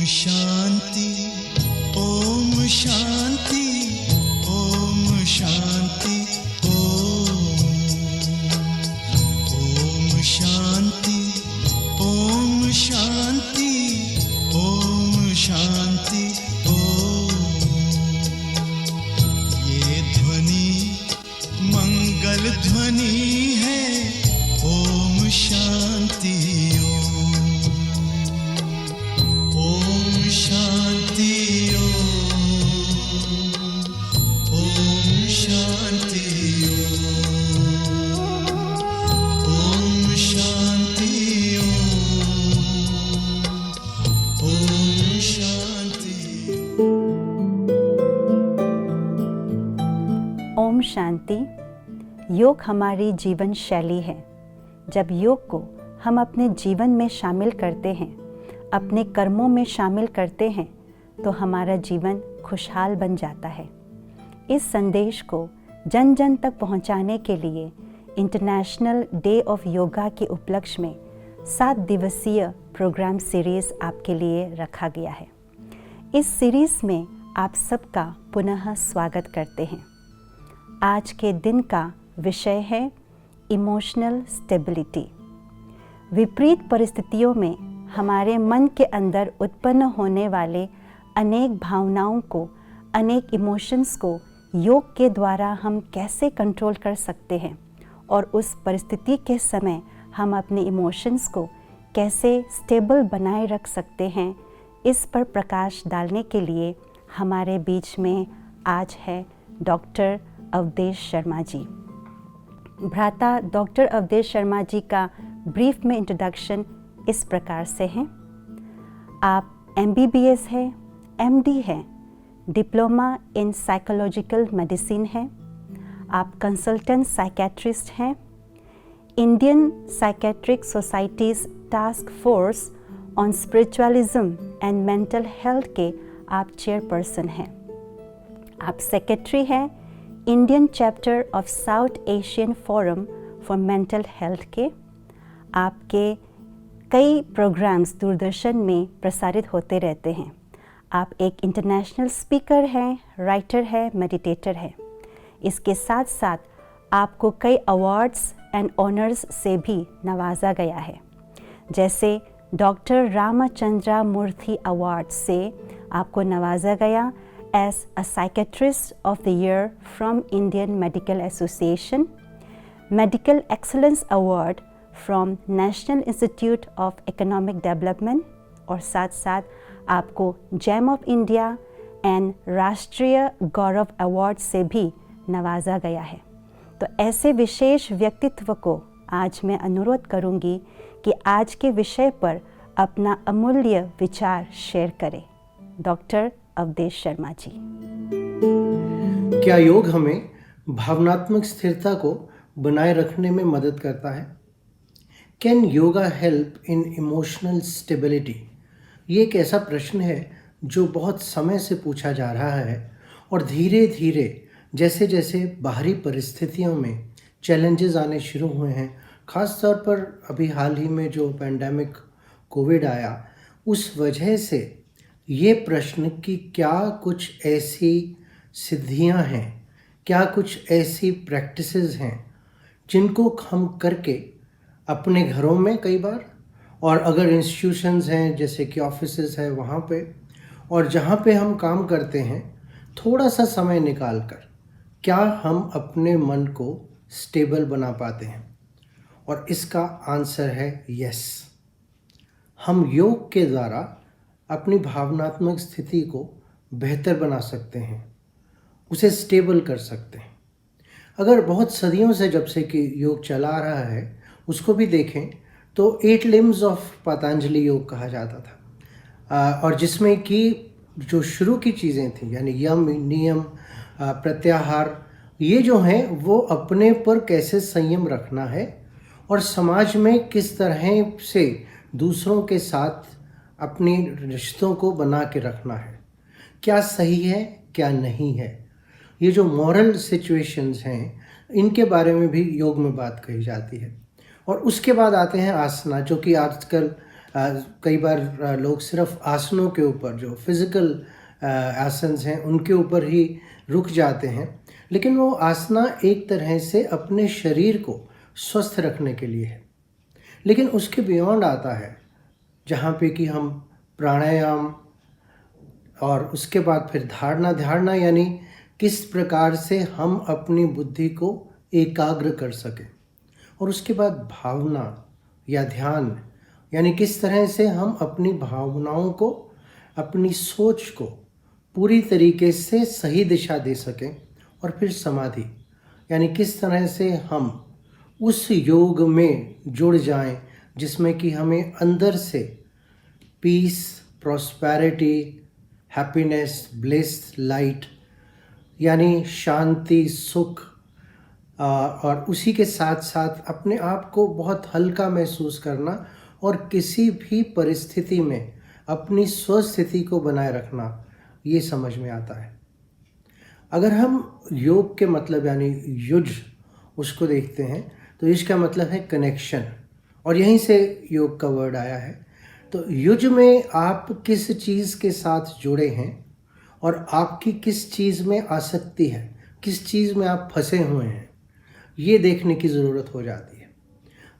शांति, ओम शांति, ओम शांति, ओम शांति, ओम शांति, ओम शांति, ये ध्वनि मंगल ध्वनि है, ओम शांति, ओम शांति, ओम शांति, ओम शांति, ओम शांति। ओम शांति। योग हमारी जीवन शैली है। जब योग को हम अपने जीवन में शामिल करते हैं, अपने कर्मों में शामिल करते हैं, तो हमारा जीवन खुशहाल बन जाता है। इस संदेश को जन जन तक पहुंचाने के लिए इंटरनेशनल डे ऑफ योगा के उपलक्ष्य में 7 दिवसीय प्रोग्राम सीरीज़ आपके लिए रखा गया है। इस सीरीज़ में आप सबका पुनः स्वागत करते हैं। आज के दिन का विषय है इमोशनल स्टेबिलिटी। विपरीत परिस्थितियों में हमारे मन के अंदर उत्पन्न होने वाले अनेक भावनाओं को, अनेक इमोशंस को योग के द्वारा हम कैसे कंट्रोल कर सकते हैं और उस परिस्थिति के समय हम अपने इमोशंस को कैसे स्टेबल बनाए रख सकते हैं, इस पर प्रकाश डालने के लिए हमारे बीच में आज है डॉक्टर अवधेश शर्मा जी। भ्राता डॉक्टर अवधेश शर्मा जी का ब्रीफ में इंट्रोडक्शन इस प्रकार से है। आप MBBS है, MD है, डिप्लोमा इन साइकोलॉजिकल मेडिसिन है, आप कंसल्टेंट साइकेट्रिस्ट हैं, Indian psychiatric societies task force on spiritualism and mental health के आप चेयरपर्सन हैं। आप सेक्रेटरी हैं Indian chapter of south Asian forum for mental health के। आपके कई प्रोग्राम्स दूरदर्शन में प्रसारित होते रहते हैं। आप एक इंटरनेशनल स्पीकर हैं, राइटर हैं, मेडिटेटर हैं। इसके साथ साथ आपको कई अवार्ड्स एंड ऑनर्स से भी नवाजा गया है, जैसे डॉक्टर रामचंद्रा मूर्ति अवार्ड से आपको नवाजा गया as a psychiatrist of the year from Indian Medical Association, medical excellence award from National Institute of Economic Development, और साथ साथ आपको जेम ऑफ इंडिया एंड राष्ट्रीय गौरव अवार्ड से भी नवाजा गया है। तो ऐसे विशेष व्यक्तित्व को आज मैं अनुरोध करूंगी कि आज के विषय पर अपना अमूल्य विचार शेयर करें। डॉक्टर अवधेश शर्मा जी। क्या योग हमें भावनात्मक स्थिरता को बनाए रखने में मदद करता है? Can yoga help in emotional stability? ये एक ऐसा प्रश्न है जो बहुत समय से पूछा जा रहा है और धीरे धीरे जैसे जैसे बाहरी परिस्थितियों में चैलेंजेस आने शुरू हुए हैं, ख़ास तौर पर अभी हाल ही में जो पैंडेमिक कोविड आया, उस वजह से ये प्रश्न कि क्या कुछ ऐसी सिद्धियां हैं, क्या कुछ ऐसी प्रैक्टिसेस हैं जिनको हम करके अपने घरों में कई बार, और अगर इंस्टीट्यूशंस हैं जैसे कि ऑफिसेज है वहाँ पे, और जहाँ पे हम काम करते हैं, थोड़ा सा समय निकाल कर क्या हम अपने मन को स्टेबल बना पाते हैं? और इसका आंसर है यस। हम योग के द्वारा अपनी भावनात्मक स्थिति को बेहतर बना सकते हैं, उसे स्टेबल कर सकते हैं। अगर बहुत सदियों से जब से कि योग चला आ रहा है उसको भी देखें तो 8 लिम्स ऑफ पतंजलि योग कहा जाता था, और जिसमें कि जो शुरू की चीज़ें थी यानी यम, नियम, प्रत्याहार, ये जो हैं वो अपने पर कैसे संयम रखना है और समाज में किस तरह से दूसरों के साथ अपने रिश्तों को बना के रखना है, क्या सही है क्या नहीं है, ये जो मॉरल सिचुएशंस हैं इनके बारे में भी योग में बात कही जाती है। और उसके बाद आते हैं आसना, जो कि आजकल कई बार लोग सिर्फ आसनों के ऊपर, जो फिज़िकल आसन्स हैं उनके ऊपर ही रुक जाते हैं, लेकिन वो आसना एक तरह से अपने शरीर को स्वस्थ रखने के लिए है। लेकिन उसके बियॉन्ड आता है, जहाँ पे कि हम प्राणायाम और उसके बाद फिर धारणा यानी किस प्रकार से हम अपनी बुद्धि को एकाग्र कर सकें, और उसके बाद भावना या ध्यान यानी किस तरह से हम अपनी भावनाओं को, अपनी सोच को पूरी तरीके से सही दिशा दे सकें, और फिर समाधि यानी किस तरह से हम उस योग में जुड़ जाएं जिसमें कि हमें अंदर से peace, prosperity, happiness, bliss, light यानी शांति, सुख, और उसी के साथ साथ अपने आप को बहुत हल्का महसूस करना और किसी भी परिस्थिति में अपनी स्वस्थिति को बनाए रखना, ये समझ में आता है। अगर हम योग के मतलब यानी युज उसको देखते हैं तो इसका मतलब है कनेक्शन, और यहीं से योग का वर्ड आया है। तो युज में आप किस चीज़ के साथ जुड़े हैं और आपकी किस चीज़ में आसक्ति है, किस चीज़ में आप फंसे हुए हैं, ये देखने की ज़रूरत हो जाती है।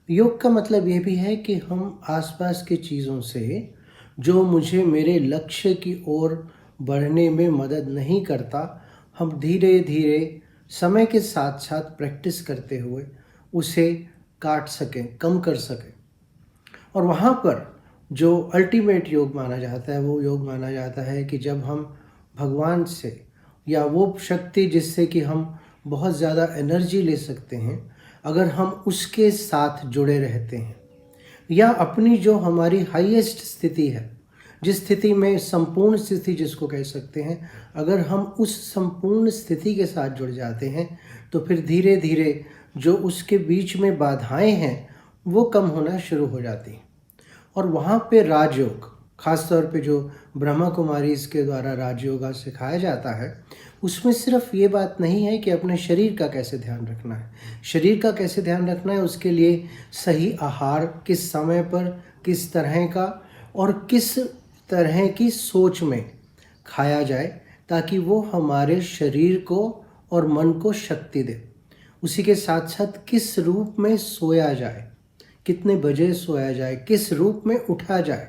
योग का मतलब ये भी है कि हम आसपास की चीज़ों से जो मुझे मेरे लक्ष्य की ओर बढ़ने में मदद नहीं करता, हम धीरे धीरे समय के साथ साथ प्रैक्टिस करते हुए उसे काट सकें, कम कर सकें। और वहाँ पर जो अल्टीमेट योग माना जाता है, वो योग माना जाता है कि जब हम भगवान से या वो शक्ति जिससे कि हम बहुत ज़्यादा एनर्जी ले सकते हैं, अगर हम उसके साथ जुड़े रहते हैं, या अपनी जो हमारी हाईएस्ट स्थिति है, जिस स्थिति में संपूर्ण स्थिति जिसको कह सकते हैं, अगर हम उस संपूर्ण स्थिति के साथ जुड़ जाते हैं तो फिर धीरे धीरे जो उसके बीच में बाधाएं हैं वो कम होना शुरू हो जाती हैं। और वहाँ पे राजयोग, खास तौर पे जो ब्रह्मा कुमारी इसके द्वारा राजयोगा सिखाया जाता है, उसमें सिर्फ ये बात नहीं है कि अपने शरीर का कैसे ध्यान रखना है। शरीर का कैसे ध्यान रखना है, उसके लिए सही आहार किस समय पर, किस तरह का और किस तरह की सोच में खाया जाए ताकि वो हमारे शरीर को और मन को शक्ति दे। उसी के साथ साथ किस रूप में सोया जाए, कितने बजे सोया जाए, किस रूप में उठा जाए,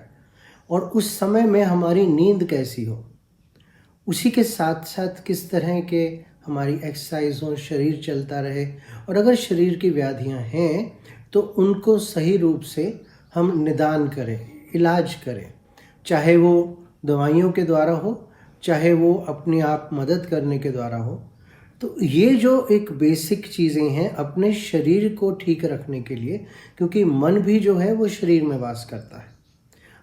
और उस समय में हमारी नींद कैसी हो। उसी के साथ साथ किस तरह के हमारी एक्सरसाइज हो, शरीर चलता रहे, और अगर शरीर की व्याधियां हैं तो उनको सही रूप से हम निदान करें, इलाज करें, चाहे वो दवाइयों के द्वारा हो, चाहे वो अपने आप मदद करने के द्वारा हो। तो ये जो एक बेसिक चीज़ें हैं अपने शरीर को ठीक रखने के लिए, क्योंकि मन भी जो है वो शरीर में वास करता है,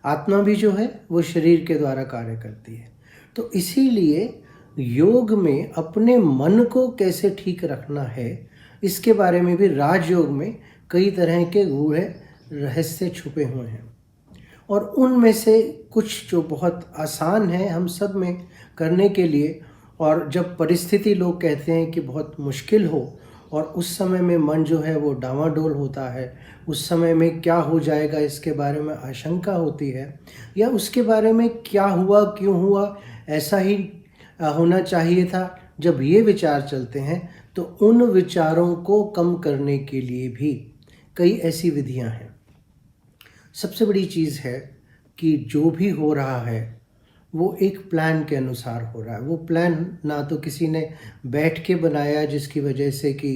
आत्मा भी जो है वो शरीर के द्वारा कार्य करती है। तो इसीलिए योग में अपने मन को कैसे ठीक रखना है, इसके बारे में भी राजयोग में कई तरह के गूढ़ रहस्य छुपे हुए हैं, और उनमें से कुछ जो बहुत आसान है हम सब में करने के लिए, और जब परिस्थिति लोग कहते हैं कि बहुत मुश्किल हो और उस समय में मन जो है वो डामाडोल होता है, उस समय में क्या हो जाएगा इसके बारे में आशंका होती है, या उसके बारे में क्या हुआ, क्यों हुआ, ऐसा ही होना चाहिए था, जब ये विचार चलते हैं तो उन विचारों को कम करने के लिए भी कई ऐसी विधियां हैं। सबसे बड़ी चीज़ है कि जो भी हो रहा है वो एक प्लान के अनुसार हो रहा है। वो प्लान ना तो किसी ने बैठ के बनाया जिसकी वजह से कि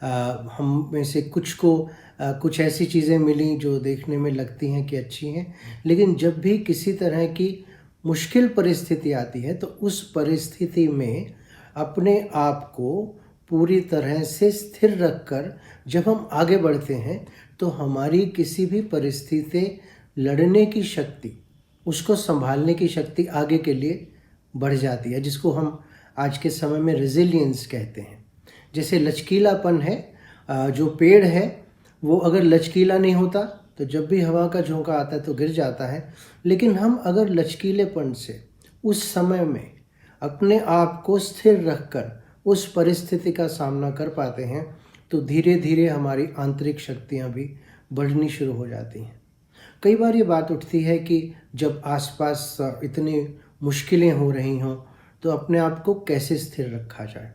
हम में से कुछ को कुछ ऐसी चीज़ें मिली जो देखने में लगती हैं कि अच्छी हैं, लेकिन जब भी किसी तरह की मुश्किल परिस्थिति आती है तो उस परिस्थिति में अपने आप को पूरी तरह से स्थिर रखकर जब हम आगे बढ़ते हैं तो हमारी किसी भी परिस्थिति लड़ने की शक्ति, उसको संभालने की शक्ति आगे के लिए बढ़ जाती है, जिसको हम आज के समय में रेजिलियंस कहते हैं। जैसे लचकीलापन है, जो पेड़ है वो अगर लचकीला नहीं होता तो जब भी हवा का झोंका आता है तो गिर जाता है, लेकिन हम अगर लचकीलेपन से उस समय में अपने आप को स्थिर रखकर उस परिस्थिति का सामना कर पाते हैं तो धीरे धीरे हमारी आंतरिक शक्तियाँ भी बढ़नी शुरू हो जाती हैं। कई बार ये बात उठती है कि जब आसपास इतनी मुश्किलें हो रही हों तो अपने आप को कैसे स्थिर रखा जाए।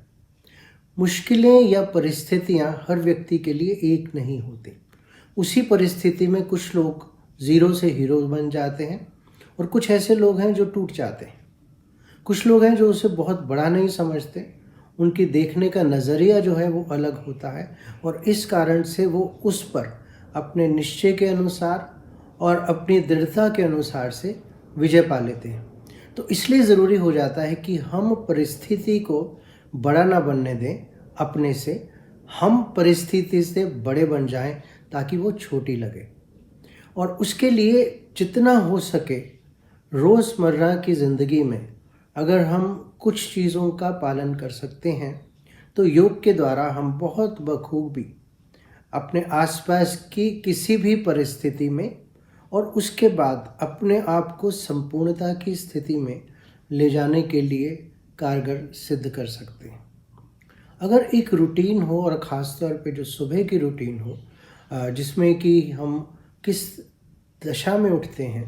मुश्किलें या परिस्थितियां हर व्यक्ति के लिए एक नहीं होती। उसी परिस्थिति में कुछ लोग ज़ीरो से हीरो बन जाते हैं और कुछ ऐसे लोग हैं जो टूट जाते हैं। कुछ लोग हैं जो उसे बहुत बड़ा नहीं समझते, उनकी देखने का नज़रिया जो है वो अलग होता है और इस कारण से वो उस पर अपने निश्चय के अनुसार और अपनी दृढ़ता के अनुसार से विजय पा लेते हैं। तो इसलिए ज़रूरी हो जाता है कि हम परिस्थिति को बड़ा ना बनने दें अपने से, हम परिस्थिति से बड़े बन जाएं ताकि वो छोटी लगे। और उसके लिए जितना हो सके रोज़मर्रा की ज़िंदगी में अगर हम कुछ चीज़ों का पालन कर सकते हैं तो योग के द्वारा हम बहुत बखूबी अपने आसपास की किसी भी परिस्थिति में और उसके बाद अपने आप को संपूर्णता की स्थिति में ले जाने के लिए कारगर सिद्ध कर सकते हैं। अगर एक रूटीन हो और ख़ास तौर पे जो सुबह की रूटीन हो, जिसमें कि हम किस दशा में उठते हैं,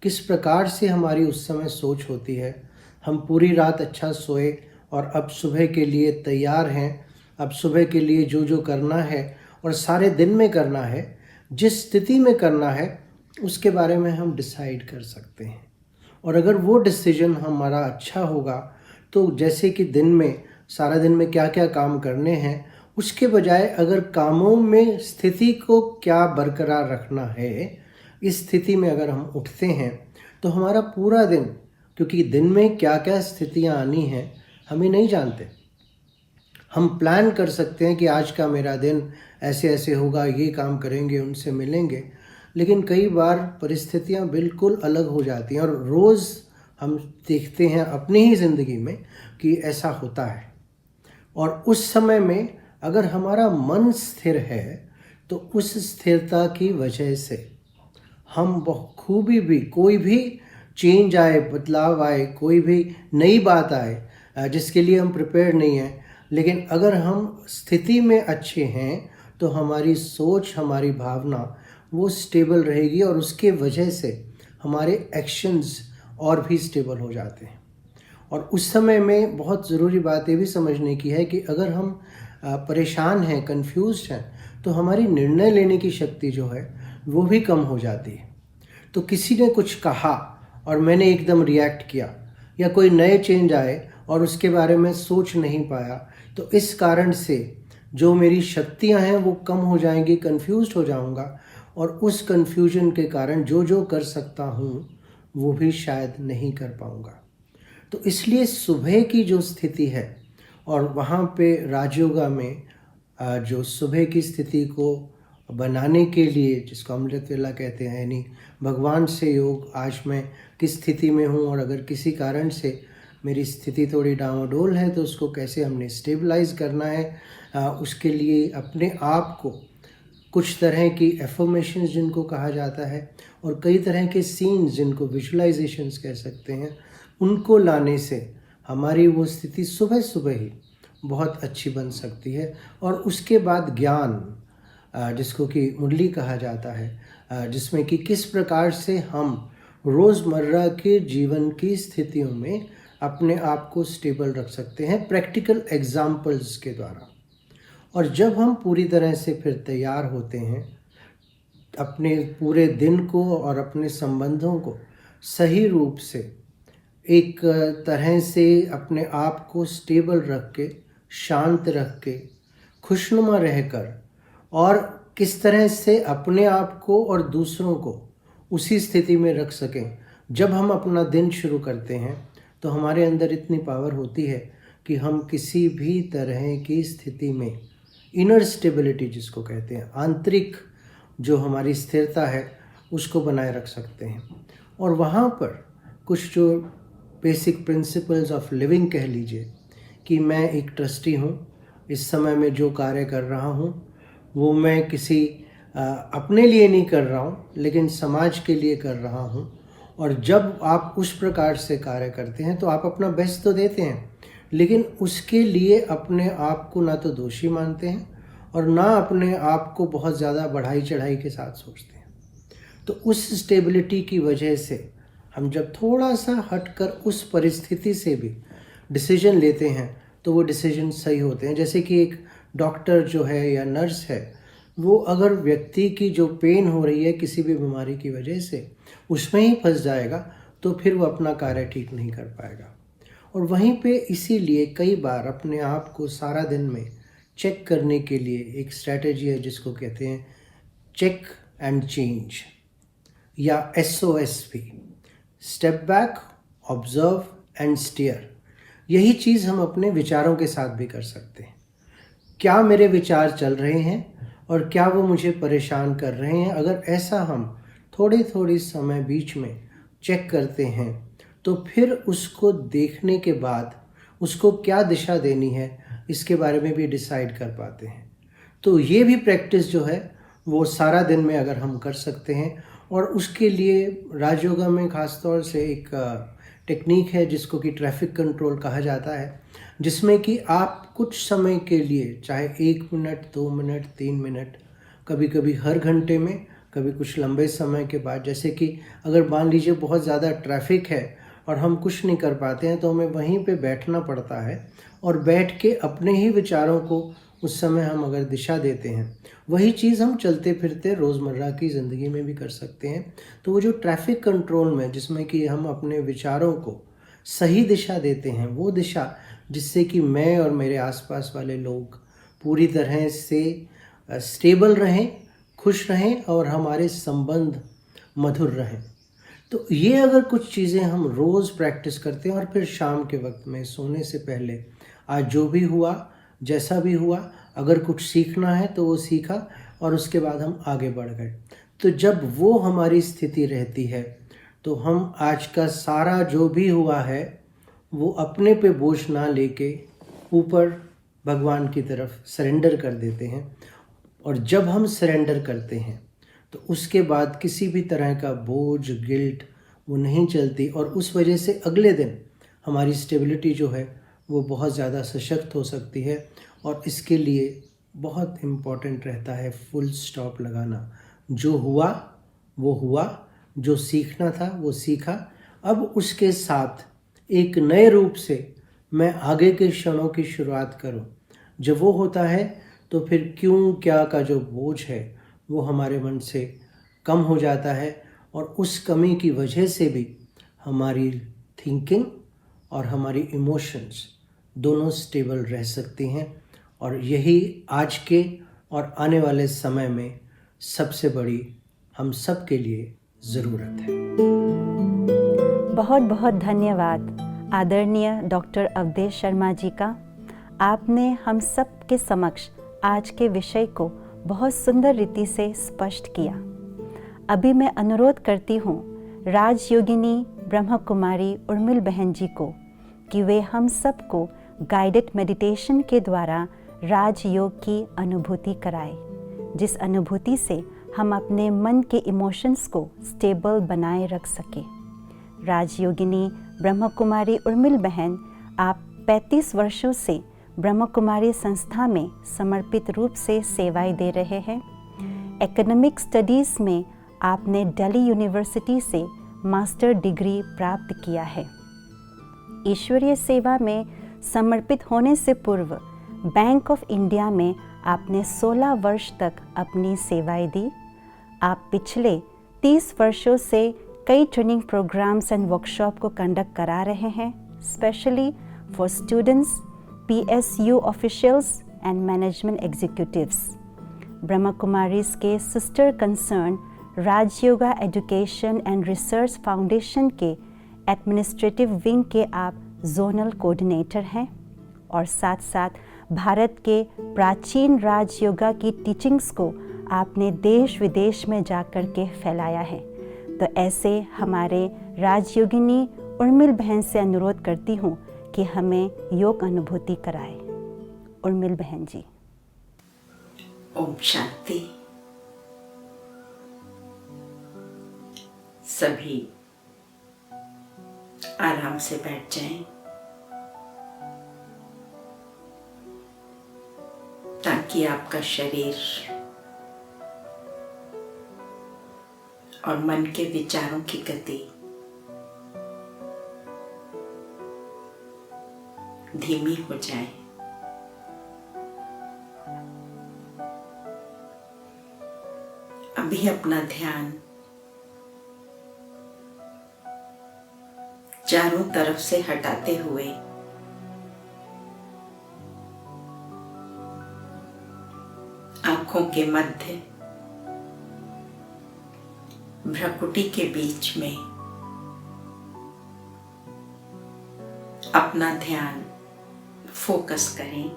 किस प्रकार से हमारी उस समय सोच होती है, हम पूरी रात अच्छा सोए और अब सुबह के लिए तैयार हैं, अब सुबह के लिए जो जो करना है और सारे दिन में करना है, जिस स्थिति में करना है उसके बारे में हम डिसाइड कर सकते हैं। और अगर वो डिसीजन हमारा अच्छा होगा तो जैसे कि दिन में सारा दिन में क्या क्या काम करने हैं, उसके बजाय अगर कामों में स्थिति को क्या बरकरार रखना है, इस स्थिति में अगर हम उठते हैं तो हमारा पूरा दिन, क्योंकि दिन में क्या क्या स्थितियां आनी हैं हमें नहीं जानते, हम प्लान कर सकते हैं कि आज का मेरा दिन ऐसे ऐसे होगा, ये काम करेंगे, उनसे मिलेंगे, लेकिन कई बार परिस्थितियां बिल्कुल अलग हो जाती हैं और रोज़ हम देखते हैं अपनी ही ज़िंदगी में कि ऐसा होता है। और उस समय में अगर हमारा मन स्थिर है तो उस स्थिरता की वजह से हम बखूबी भी कोई भी चेंज आए, बदलाव आए, कोई भी नई बात आए जिसके लिए हम प्रिपेयर नहीं हैं, लेकिन अगर हम स्थिति में अच्छे हैं तो हमारी सोच, हमारी भावना वो स्टेबल रहेगी और उसके वजह से हमारे एक्शंस और भी स्टेबल हो जाते हैं। और उस समय में बहुत ज़रूरी बात ये भी समझने की है कि अगर हम परेशान हैं, कंफ्यूज्ड हैं, तो हमारी निर्णय लेने की शक्ति जो है वो भी कम हो जाती है। तो किसी ने कुछ कहा और मैंने एकदम रिएक्ट किया, या कोई नए चेंज आए और उसके बारे में सोच नहीं पाया, तो इस कारण से जो मेरी शक्तियां हैं वो कम हो जाएंगी, कंफ्यूज्ड हो जाऊंगा और उस कंफ्यूजन के कारण जो जो कर सकता हूँ वो भी शायद नहीं कर पाऊंगा। तो इसलिए सुबह की जो स्थिति है और वहाँ पे राजयोगा में जो सुबह की स्थिति को बनाने के लिए, जिसको अमृत वेला कहते हैं, यानी भगवान से योग, आज मैं किस स्थिति में हूँ और अगर किसी कारण से मेरी स्थिति थोड़ी डामाडोल है तो उसको कैसे हमने स्टेबलाइज करना है, उसके लिए अपने आप को कुछ तरह की एफर्मेशंस जिनको कहा जाता है और कई तरह के सीन्स जिनको विजुअलाइजेशंस कह सकते हैं, उनको लाने से हमारी वो स्थिति सुबह सुबह ही बहुत अच्छी बन सकती है। और उसके बाद ज्ञान, जिसको कि मुरली कहा जाता है, जिसमें कि किस प्रकार से हम रोज़मर्रा के जीवन की स्थितियों में अपने आप को स्टेबल रख सकते हैं प्रैक्टिकल एग्जाम्पल्स के द्वारा। और जब हम पूरी तरह से फिर तैयार होते हैं अपने पूरे दिन को और अपने संबंधों को सही रूप से एक तरह से अपने आप को स्टेबल रख के, शांत रख के, खुशनुमा रहकर और किस तरह से अपने आप को और दूसरों को उसी स्थिति में रख सकें, जब हम अपना दिन शुरू करते हैं तो हमारे अंदर इतनी पावर होती है कि हम किसी भी तरह की स्थिति में इनर स्टेबिलिटी जिसको कहते हैं, आंतरिक जो हमारी स्थिरता है उसको बनाए रख सकते हैं। और वहाँ पर कुछ जो बेसिक प्रिंसिपल्स ऑफ लिविंग कह लीजिए कि मैं एक ट्रस्टी हूँ, इस समय में जो कार्य कर रहा हूँ वो मैं किसी अपने लिए नहीं कर रहा हूँ लेकिन समाज के लिए कर रहा हूँ। और जब आप उस प्रकार से कार्य करते हैं तो आप अपना बेस्ट तो देते हैं, लेकिन उसके लिए अपने आप को ना तो दोषी मानते हैं और ना अपने आप को बहुत ज़्यादा बढ़ाई चढ़ाई के साथ सोचते हैं। तो उस स्टेबिलिटी की वजह से हम जब थोड़ा सा हटकर उस परिस्थिति से भी डिसीजन लेते हैं तो वो डिसीजन सही होते हैं। जैसे कि एक डॉक्टर जो है या नर्स है, वो अगर व्यक्ति की जो पेन हो रही है किसी भी बीमारी की वजह से उसमें ही फंस जाएगा तो फिर वो अपना कार्य ठीक नहीं कर पाएगा। और वहीं पे इसीलिए कई बार अपने आप को सारा दिन में चेक करने के लिए एक स्ट्रैटेजी है जिसको कहते हैं चेक एंड चेंज या SOSP, step back, observe and steer. यही चीज़ हम अपने विचारों के साथ भी कर सकते हैं। क्या मेरे विचार चल रहे हैं और क्या वो मुझे परेशान कर रहे हैं? अगर ऐसा हम थोड़ी समय बीच में चेक करते हैं तो फिर उसको देखने के बाद उसको क्या दिशा देनी है इसके बारे में भी डिसाइड कर पाते हैं। तो ये भी प्रैक्टिस जो है वो सारा दिन में अगर हम कर सकते हैं, और उसके लिए राजयोगा में ख़ास तौर से एक टेक्निक है जिसको कि ट्रैफिक कंट्रोल कहा जाता है, जिसमें कि आप कुछ समय के लिए चाहे 1 मिनट, 2 मिनट, 3 मिनट, कभी कभी हर घंटे में, कभी कुछ लंबे समय के बाद, जैसे कि अगर मान लीजिए बहुत ज़्यादा ट्रैफिक है और हम कुछ नहीं कर पाते हैं तो हमें वहीं पे बैठना पड़ता है और बैठ के अपने ही विचारों को उस समय हम अगर दिशा देते हैं, वही चीज़ हम चलते फिरते रोज़मर्रा की ज़िंदगी में भी कर सकते हैं। तो वो जो ट्रैफिक कंट्रोल में जिसमें कि हम अपने विचारों को सही दिशा देते हैं, वो दिशा जिससे कि मैं और मेरे आसपास वाले लोग पूरी तरह से स्टेबल रहें, खुश रहें और हमारे संबंध मधुर रहें। तो ये अगर कुछ चीज़ें हम रोज़ प्रैक्टिस करते हैं और फिर शाम के वक्त में सोने से पहले आज जो भी हुआ, जैसा भी हुआ, अगर कुछ सीखना है तो वो सीखा और उसके बाद हम आगे बढ़ गए। तो जब वो हमारी स्थिति रहती है तो हम आज का सारा जो भी हुआ है वो अपने पे बोझ ना लेके ऊपर भगवान की तरफ सरेंडर कर देते हैं। और जब हम सरेंडर करते हैं तो उसके बाद किसी भी तरह का बोझ, गिल्ट वो नहीं चलती, और उस वजह से अगले दिन हमारी स्टेबिलिटी जो है वो बहुत ज़्यादा सशक्त हो सकती है। और इसके लिए बहुत इम्पॉर्टेंट रहता है फुल स्टॉप लगाना। जो हुआ वो हुआ, जो सीखना था वो सीखा, अब उसके साथ एक नए रूप से मैं आगे के क्षणों की शुरुआत करूं। जब वो होता है तो फिर क्यों क्या का जो बोझ है वो हमारे मन से कम हो जाता है, और उस कमी की वजह से भी हमारी थिंकिंग और हमारी इमोशंस दोनों स्टेबल रह सकती हैं। और यही आज के और आने वाले समय में सबसे बड़ी हम सब के लिए ज़रूरत है। बहुत बहुत धन्यवाद आदरणीय डॉक्टर अवधेश शर्मा जी का। आपने हम सब के समक्ष आज के विषय को बहुत सुंदर रीति से स्पष्ट किया। अभी मैं अनुरोध करती हूँ राजयोगिनी ब्रह्म कुमारी उर्मिल बहन जी को कि वे हम सबको गाइडेड मेडिटेशन के द्वारा राजयोग की अनुभूति कराए, जिस अनुभूति से हम अपने मन के इमोशंस को स्टेबल बनाए रख सके। राजयोगिनी ब्रह्म कुमारी उर्मिल बहन, आप 35 वर्षों से ब्रह्म कुमारी संस्था में समर्पित रूप से सेवाएं दे रहे हैं। एकेडमिक स्टडीज़ में आपने दिल्ली यूनिवर्सिटी से मास्टर डिग्री प्राप्त किया है। ईश्वरीय सेवा में समर्पित होने से पूर्व बैंक ऑफ इंडिया में आपने 16 वर्ष तक अपनी सेवाएं दी। आप पिछले 30 वर्षों से कई ट्रेनिंग प्रोग्राम्स एंड वर्कशॉप को कंडक्ट करा रहे हैं, specially for students, PSU officials and management executives. Brahma Kumaris के sister concern Rajyoga education and research foundation के एडमिनिस्ट्रेटिव विंग के आप जोनल कोऑर्डिनेटर हैं, और साथ साथ भारत के प्राचीन राजयोगा की टीचिंग्स को आपने देश विदेश में जाकर के फैलाया है। तो ऐसे हमारे राजयोगिनी उर्मिल बहन से अनुरोध करती हूँ कि हमें योग अनुभूति कराए। उर्मिल बहन जी। ओम शांति। सभी आराम से बैठ जाएं ताकि आपका शरीर और मन के विचारों की गति धीमी हो जाए। अभी अपना ध्यान चारों तरफ से हटाते हुए आंखों के मध्य भ्रुकुटी के बीच में अपना ध्यान फोकस करें।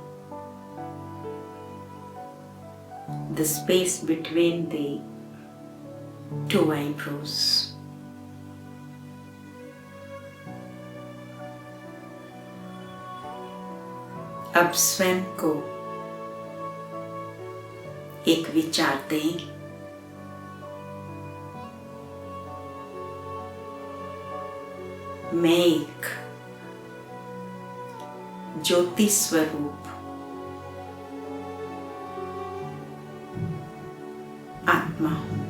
The space between the two eyebrows. अब स्वयं को एक विचार दें। मैं एक ज्योति स्वरूप आत्मा हूं।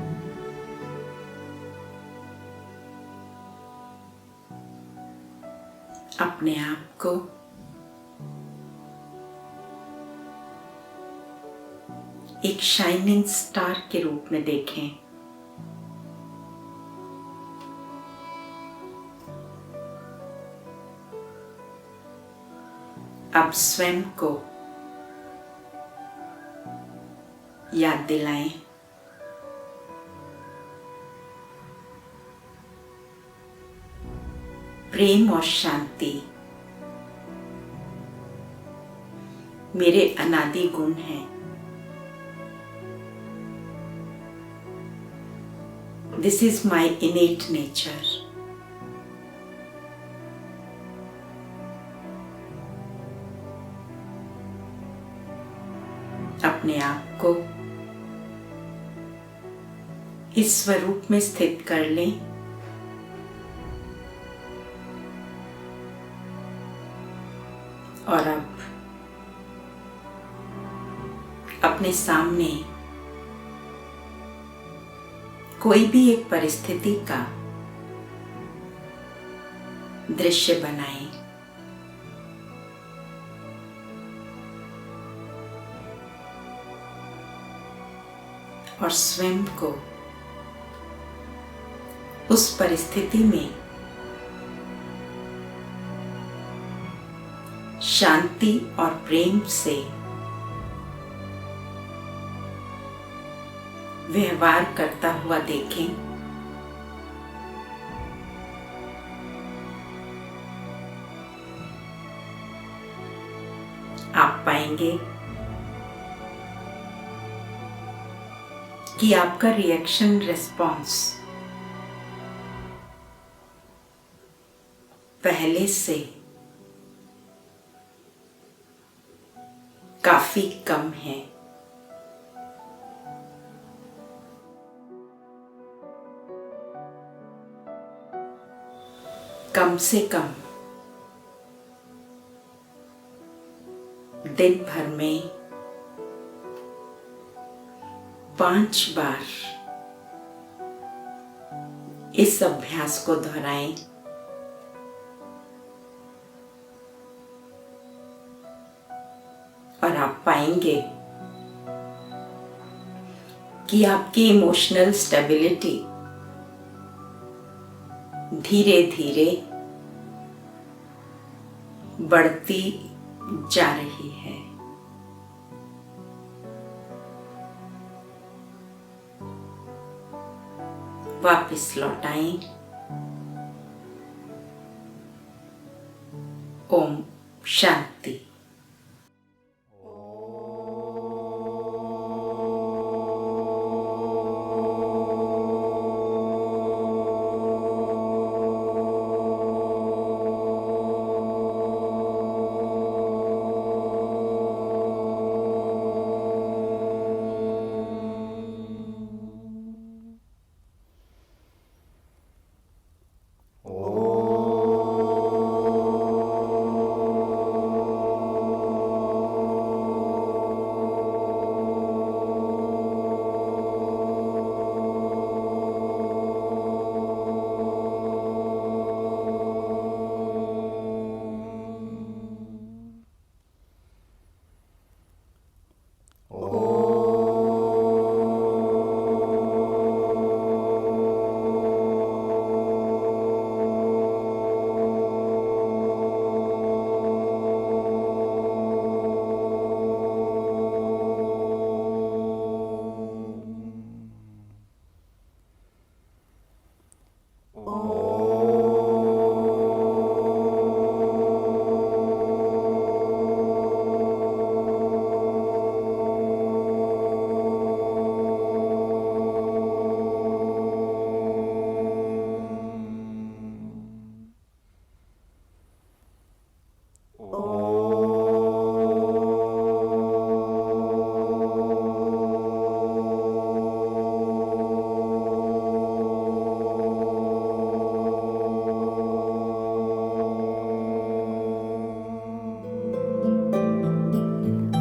अपने आप को एक शाइनिंग स्टार के रूप में देखें। अब स्वयं को याद दिलाएं प्रेम और शांति मेरे अनादि गुण हैं। This is my innate nature. अपने आप को इस स्वरूप में स्थित कर लें। और अब अपने सामने कोई भी एक परिस्थिति का दृश्य बनाएं। और स्वयं को उस परिस्थिति में शांति और प्रेम से व्यवहार करता हुआ देखें। आप पाएंगे कि आपका रिएक्शन रिस्पॉन्स पहले से काफी कम है। कम से कम दिन भर में 5 बार इस अभ्यास को दोहराएं। और आप पाएंगे कि आपकी इमोशनल स्टेबिलिटी धीरे धीरे बढ़ती जा रही है। वापस लौट आएं। ओम शांति।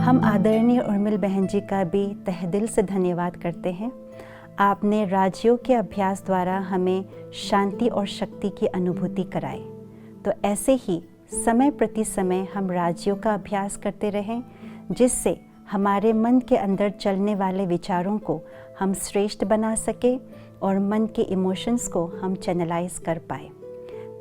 हम आदरणीय उर्मिल बहन जी का भी तहे दिल से धन्यवाद करते हैं। आपने राजयोग के अभ्यास द्वारा हमें शांति और शक्ति की अनुभूति कराई। तो ऐसे ही समय प्रति समय हम राजयोग का अभ्यास करते रहें, जिससे हमारे मन के अंदर चलने वाले विचारों को हम श्रेष्ठ बना सके और मन के इमोशंस को हम चैनलाइज कर पाए,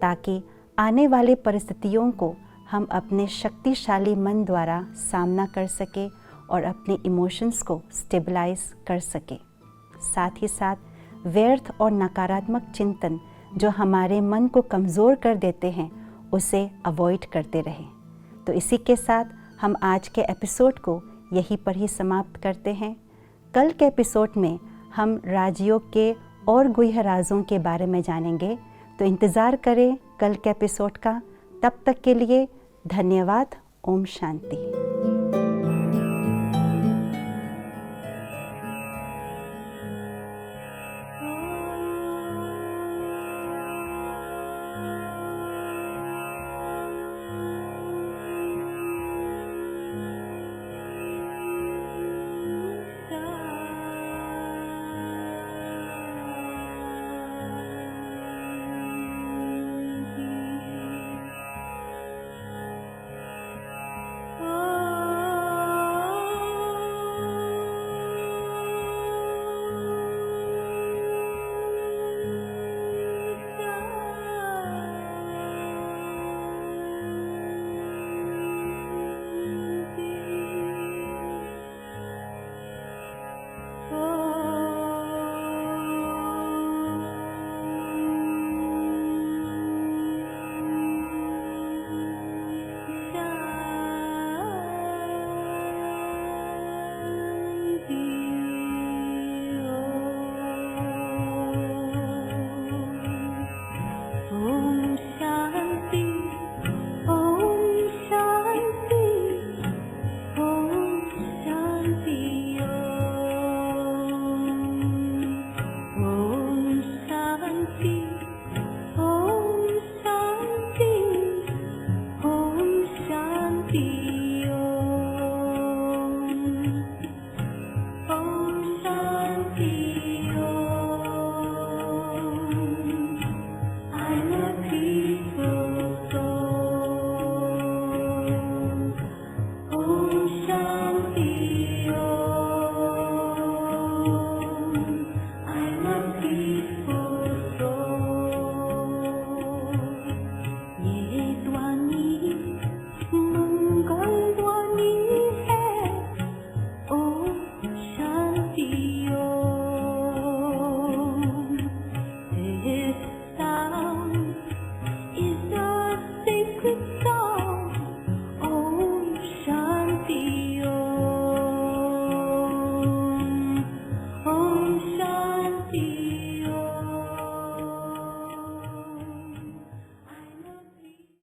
ताकि आने वाली परिस्थितियों को हम अपने शक्तिशाली मन द्वारा सामना कर सके और अपने इमोशंस को स्टेबलाइज कर सके। साथ ही साथ व्यर्थ और नकारात्मक चिंतन जो हमारे मन को कमज़ोर कर देते हैं, उसे अवॉइड करते रहें। तो इसी के साथ हम आज के एपिसोड को यहीं पर ही समाप्त करते हैं। कल के एपिसोड में हम राजयोग के और गुह्य राजों के बारे में जानेंगे। तो इंतज़ार करें कल के एपिसोड का। तब तक के लिए धन्यवाद। ओम शांति। शांति।